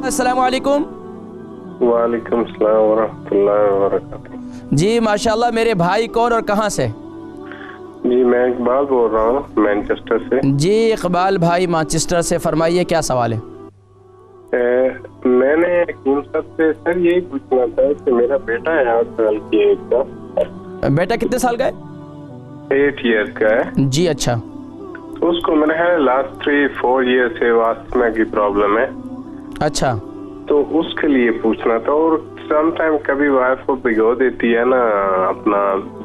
अस्सलाम वालेकुम। वालेकुम सलाम व रहमतुल्लाहि व बरकातुहू। जी माशाल्लाह, मेरे भाई कौन और कहाँ से? जी मैं इकबाल बोल रहा हूँ मैनचेस्टर से। जी इकबाल भाई मैनचेस्टर से, फरमाइए क्या सवाल है? मैंने हकीम साहब से सर यही पूछना था कि मेरा बेटा है 8 साल की एज का। बेटा कितने साल का है? 8 ईयर का है जी अच्छा। तो उसको मेरे है लास्ट 3-4 ईयर से वास्मा की प्रॉब्लम है। अच्छा, तो उसके लिए पूछना था। और समटाइम कभी वाइफ को भिगो देती है ना अपना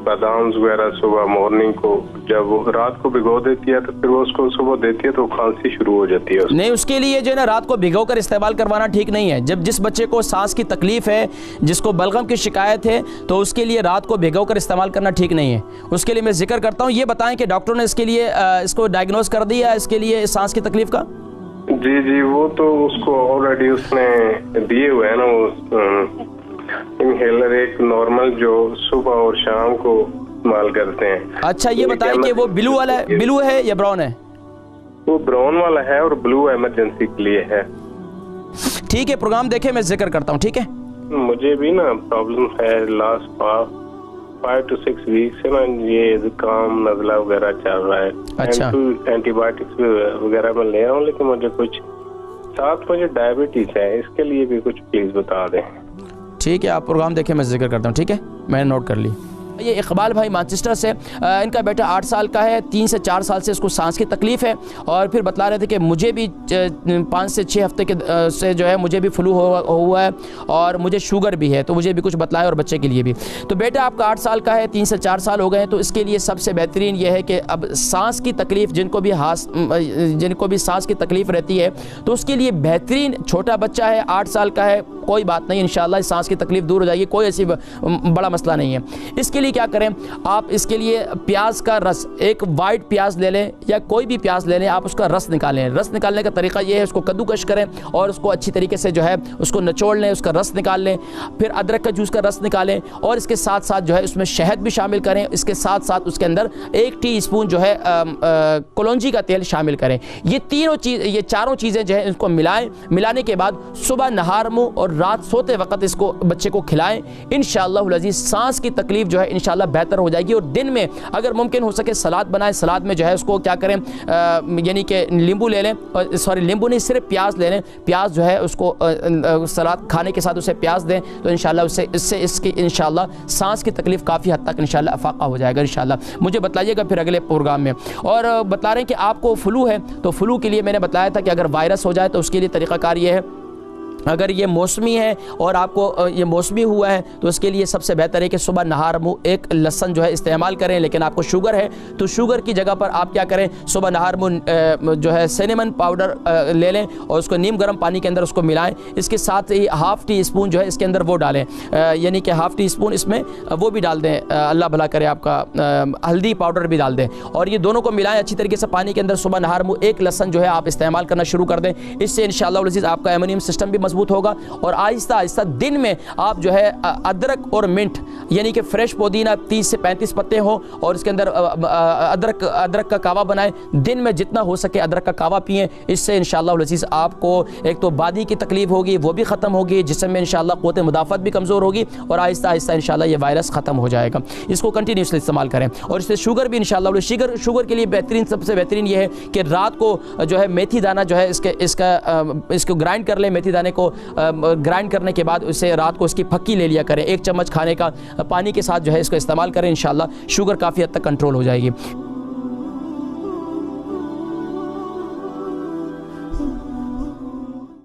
बादाम वगैरह सुबह मॉर्निंग को, जब वो रात को भिगो देती है तो फिर वो उसको सुबह देती है तो खांसी शुरू हो जाती है उसको। नहीं, उसके लिए जो है ना रात को भिगो कर इस्तेमाल करवाना ठीक नहीं है। जब जिस बच्चे को सांस की तकलीफ है, जिसको बलगम की शिकायत है, तो उसके लिए रात को भिगो कर इस्तेमाल करना ठीक नहीं है। उसके लिए मैं जिक्र करता हूँ। ये बताएं कि डॉक्टर ने इसके लिए इसको डायग्नोज कर दिया इसके लिए सांस की तकलीफ का? जी वो तो उसको ऑलरेडी उसने दिए हुए है ना वो इनहेलर, एक नॉर्मल जो सुबह और शाम को इस्तेमाल करते हैं। अच्छा, ये बताएं कि वो ब्लू वाला है, ब्लू है या ब्राउन है? वो ब्राउन वाला है और ब्लू इमरजेंसी के लिए है। ठीक है, प्रोग्राम देखे, मैं जिक्र करता हूँ। ठीक है, मुझे भी ना प्रॉब्लम है लास्ट 5 to 6 वीक से ना, ये जुकाम नजला वगैरह चल रहा है। अच्छा, एंटीबायोटिक्स वगैरह मैं ले रहा हूँ, लेकिन मुझे कुछ साथ मुझे डायबिटीज है, इसके लिए भी कुछ प्लीज बता दें। ठीक है, आप प्रोग्राम देखें, मैं जिक्र करता हूँ। ठीक है, मैंने नोट कर ली। ये इकबाल भाई मैनचेस्टर से, इनका बेटा 8 साल का है। 3 से 4 साल से इसको सांस की तकलीफ़ है और फिर बता रहे थे कि मुझे भी 5 से 6 हफ्ते के से जो है मुझे भी फ्लू हुआ है और मुझे शुगर भी है, तो मुझे भी कुछ बतलाएं और बच्चे के लिए भी। तो बेटा आपका 8 साल का है, 3 से 4 साल हो गए हैं, तो इसके लिए सबसे बेहतरीन ये है कि अब सांस की तकलीफ़ जिनको भी सांस की तकलीफ़ रहती है, तो उसके लिए बेहतरीन, छोटा बच्चा है 8 साल का है, कोई बात नहीं, इंशाल्लाह सांस की तकलीफ़ दूर हो जाएगी, कोई ऐसी बड़ा मसला नहीं है। इसके लिए क्या करें आप, इसके लिए प्याज का रस, एक वाइट प्याज ले लें या कोई भी प्याज ले लें, आप उसका रस निकालें। रस निकालने का तरीका ये है, उसको कद्दूकश करें और उसको अच्छी तरीके से जो है उसको निचोड़ लें, उसका रस निकाल लें। फिर अदरक का जूस का रस निकालें और इसके साथ साथ जो है उसमें शहद भी शामिल करें। इसके साथ साथ उसके अंदर 1 टीस्पून जो है कलौंजी का तेल शामिल करें। ये चारों चीज़ें जो है इनको मिलाएं। मिलाने के बाद सुबह नहार मुँह और रात सोते वक्त इसको बच्चे को खिलाएं। इंशाअल्लाह अज़ीज़ सांस की तकलीफ जो है इंशाअल्लाह बेहतर हो जाएगी। और दिन में अगर मुमकिन हो सके सलाद बनाएं। सलाद में जो है उसको क्या करें, यानी कि नींबू ले लें, सॉरी नींबू नहीं, सिर्फ प्याज ले लें। प्याज जो है उसको सलाद खाने के साथ उसे प्याज दें, तो इंशाअल्लाह इससे इसकी इंशाअल्लाह सांस की तकलीफ काफ़ी हद तक इंशाअल्लाह अफाका हो जाएगा इंशाअल्लाह। मुझे बतलाइएगा फिर अगले प्रोग्राम में। और बता रहे हैं कि आपको फ्लू है, तो फ्लू के लिए मैंने बताया था कि अगर वायरस हो जाए तो उसके लिए तरीक़ाकार ये है, अगर ये मौसमी है और आपको ये मौसमी हुआ है तो उसके लिए सबसे बेहतर है कि सुबह नहार मुँह 1 लहसुन जो है इस्तेमाल करें। लेकिन आपको शुगर है तो शुगर की जगह पर आप क्या करें, सुबह नहार मुँह जो है सिनेमन पाउडर ले लें और उसको नीम गर्म पानी के अंदर उसको मिलाएं। इसके साथ ही ½ टीस्पून जो है इसके अंदर वो डालें, यानी कि ½ टीस्पून इसमें वो भी डाल दें, अल्लाह भला करे आपका, हल्दी पाउडर भी डाल दें और ये दोनों को मिलाएं अच्छी तरीके से पानी के अंदर। सुबह नहार मुँह 1 लहसुन जो है आप इस्तेमाल करना शुरू कर दें। इससे इंशाअल्लाह अज़ीज़ आपका इम्यून सिस्टम भी मजबूत होगा और आहिस्ता आहिस्ता दिन में आप जो है अदरक और मिंट, यानी कि फ्रेश पुदीना 30 से 35 पत्ते हो और इसके अंदर अदरक का कावा बनाएं। दिन में जितना हो सके अदरक का कावा पिएं। इससे इंशाअल्लाह अज़ीज़ आपको एक तो बादी की तकलीफ होगी वो भी ख़त्म होगी, जिसम में इंशाअल्लाह क़ुव्वत मुदाफ़त भी कमज़ोर होगी और आहिस्ता आहिस्ता इंशाअल्लाह ये वायरस ख़त्म हो जाएगा। इसको कंटिन्यूसली इस्तेमाल करें। और इससे शुगर भी इंशाअल्लाह, शुगर के लिए बेहतरीन, सबसे बेहतरीन ये है कि रात को जो है मेथी दाना जो है इसको ग्राइंड कर लें। मेथी दाने को ग्राइंड करने के बाद उसे रात को इसकी फक्की ले लिया करें, 1 चम्मच खाने का पानी के साथ जो है इसको इस्तेमाल करें। इंशाअल्लाह शुगर काफ़ी हद तक कंट्रोल हो जाएगी।